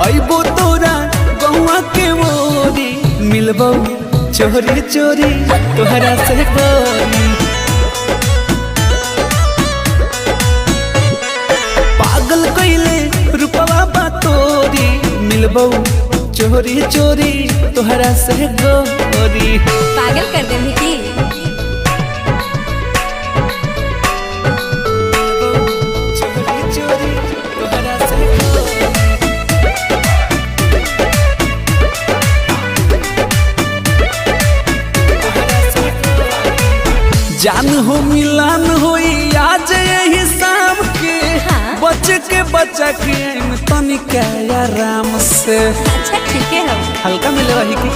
अइबो तोरा गौआ के मोरी मिलबो चोरी चोरी तोहरा से गोरी। पागल कइले रूपवा बा तोरी मिलबो चोरी चोरी तोहरा से गोरी। पागल कर दे की जान हो मिलान होई आज यही शाम के। हाँ? बचा के तनिका आराम से। अच्छा ठीक है। हल्का मिले रही की